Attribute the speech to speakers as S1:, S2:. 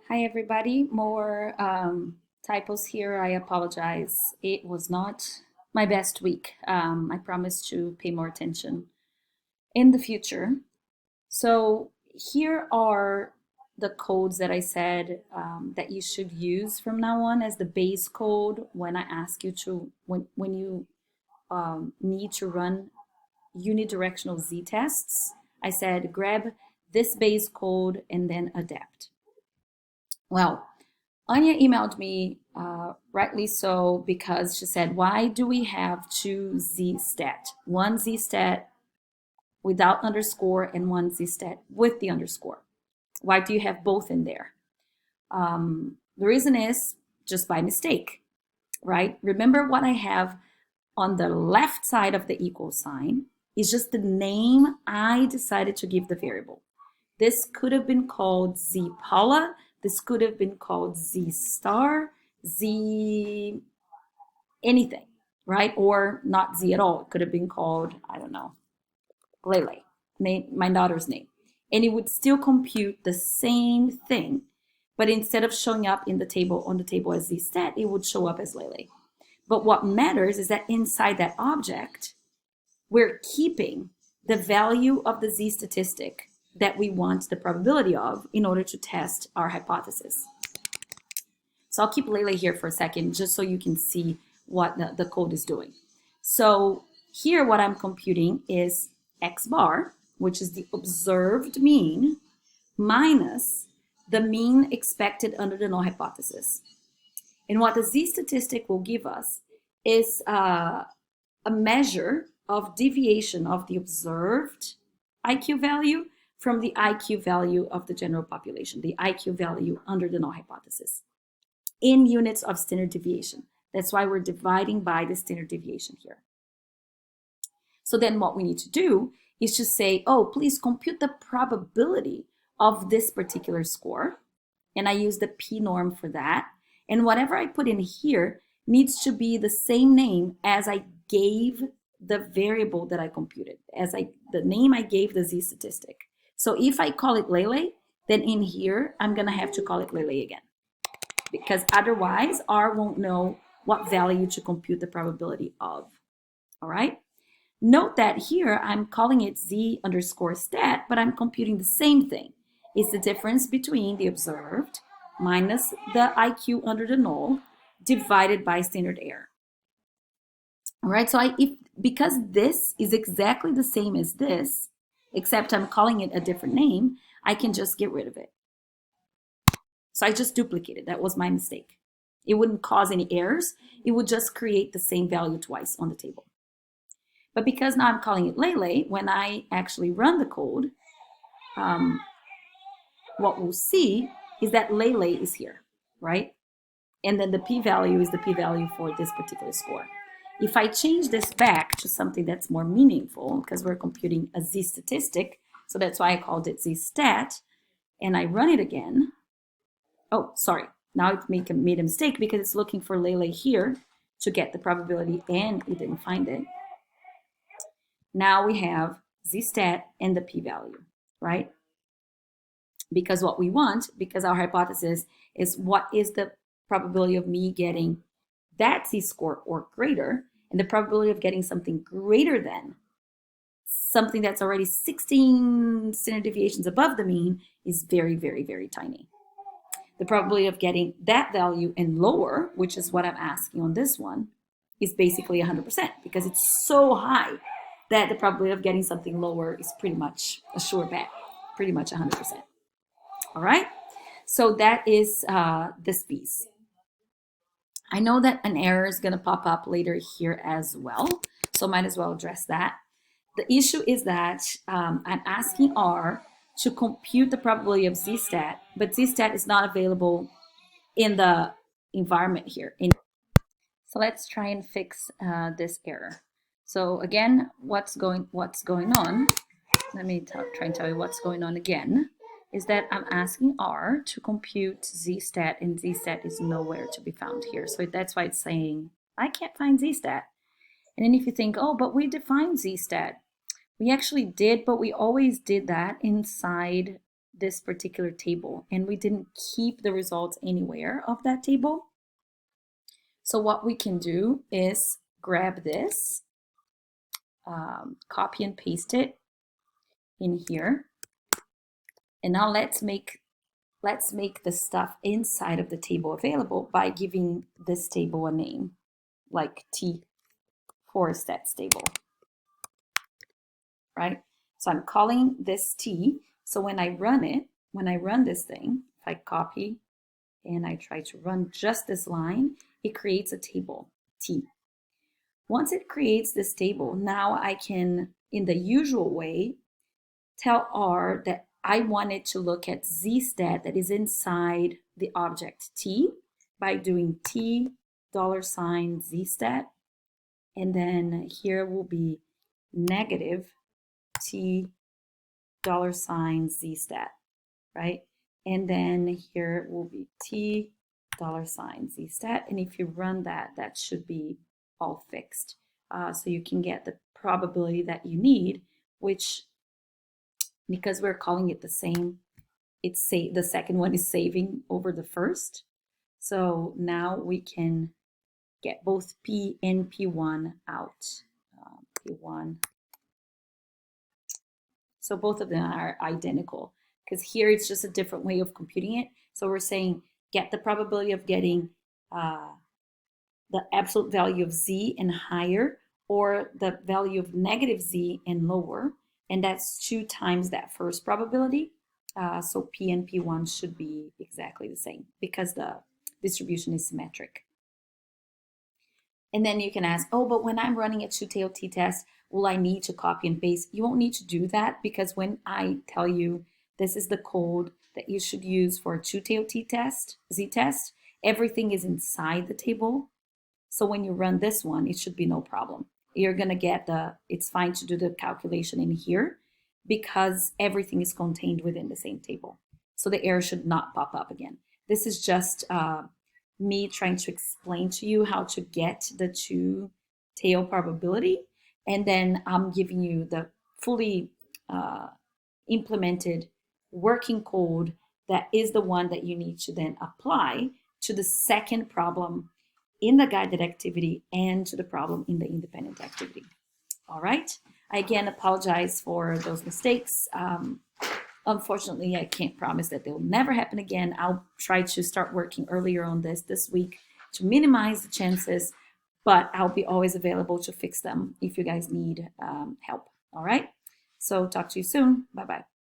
S1: Hi everybody, more typos here. I apologize. It was not my best week. I promise to pay more attention in the future. So here are the codes that I said that you should use from now on as the base code when I ask you to, when you need to run unidirectional z-tests. I said grab this base code and then adapt. Well, Anya emailed me, rightly so, because she said, why do we have two z-stat? One z-stat without underscore and one z-stat with the underscore. Why do you have both in there? The reason is just by mistake, right? Remember what I have on the left side of the equal sign is just the name I decided to give the variable. This could have been called Z Paula. This could have been called Z star, Z anything, right? Or not Z at all. It could have been called, I don't know, Lele, my daughter's name. And it would still compute the same thing, but instead of showing up in the table on the table as Z stat, it would show up as Lele. But what matters is that inside that object, we're keeping the value of the Z statistic that we want the probability of in order to test our hypothesis. So I'll keep Lele here for a second just so you can see what the code is doing. So here what I'm computing is X bar, which is the observed mean, minus the mean expected under the null hypothesis. And what the Z statistic will give us is a measure of deviation of the observed IQ value from the IQ value of the general population, the IQ value under the null hypothesis, in units of standard deviation. That's why we're dividing by the standard deviation here. So then what we need to do is to say, oh, please compute the probability of this particular score. And I use the P norm for that. And whatever I put in here needs to be the same name as I gave the variable that I computed, the name I gave the Z statistic. So if I call it Lele, then in here, I'm gonna have to call it Lele again, because otherwise R won't know what value to compute the probability of, all right? Note that here I'm calling it Z underscore stat, but I'm computing the same thing. It's the difference between the observed minus the IQ under the null divided by standard error. All right, so because this is exactly the same as this, except I'm calling it a different name, I can just get rid of it. So I just duplicated. That was my mistake. It wouldn't cause any errors. It would just create the same value twice on the table. But because now I'm calling it Lele, when I actually run the code, what we'll see is that Lele is here, right? And then the p-value is the p-value for this particular score. If I change this back to something that's more meaningful, because we're computing a Z statistic, so that's why I called it Z stat, and I run it again. Oh, sorry. Now it made a mistake because it's looking for Lele here to get the probability and it didn't find it. Now we have Z stat and the p-value, right? Because what we want, because our hypothesis is what is the probability of me getting that Z-score or greater, and the probability of getting something greater than something that's already 16 standard deviations above the mean is very, very, very tiny. The probability of getting that value and lower, which is what I'm asking on this one, is basically 100% because it's so high that the probability of getting something lower is pretty much a sure bet, pretty much 100%. All right, so that is this piece. I know that an error is going to pop up later here as well, so might as well address that. The issue is that I'm asking R to compute the probability of Z-stat, but Z-stat is not available in the environment here. So let's try and fix this error. So again, what's going on? Let me try and tell you what's going on again. Is that I'm asking R to compute Z-stat, and Z-stat is nowhere to be found here. So that's why it's saying, I can't find Z-stat. And then if you think, oh, but we defined Z-stat. We actually did, but we always did that inside this particular table and we didn't keep the results anywhere of that table. So what we can do is grab this, copy and paste it in here. And now let's make the stuff inside of the table available by giving this table a name, like T for stats table, right? So I'm calling this T. So when I run this thing, if I copy and I try to run just this line, it creates a table, T. Once it creates this table, now I can, in the usual way, tell R that I wanted to look at ZStat that is inside the object T by doing T $ZStat. And then here will be negative T $ZStat, right? And then here will be T $ZStat. And if you run that, that should be all fixed. So you can get the probability that you need, which, because we're calling it the same, the second one is saving over the first. So now we can get both P and P1 out. P1. So both of them are identical, because here it's just a different way of computing it. So we're saying get the probability of getting the absolute value of Z and higher, or the value of negative Z and lower. And that's 2 times that first probability. So P and P1 should be exactly the same because the distribution is symmetric. And then you can ask, oh, but when I'm running a two-tailed t-test, will I need to copy and paste? You won't need to do that, because when I tell you this is the code that you should use for a two-tailed t-test, z-test, everything is inside the table. So when you run this one, it should be no problem. You're gonna get it's fine to do the calculation in here because everything is contained within the same table. So the error should not pop up again. This is just me trying to explain to you how to get the two-tail probability, and then I'm giving you the fully implemented working code that is the one that you need to then apply to the second problem in the guided activity and to the problem in the independent activity. All right. I again apologize for those mistakes. Unfortunately, I can't promise that they'll never happen again. I'll try to start working earlier on this week to minimize the chances, but I'll be always available to fix them if you guys need help. All right. So talk to you soon. Bye-bye.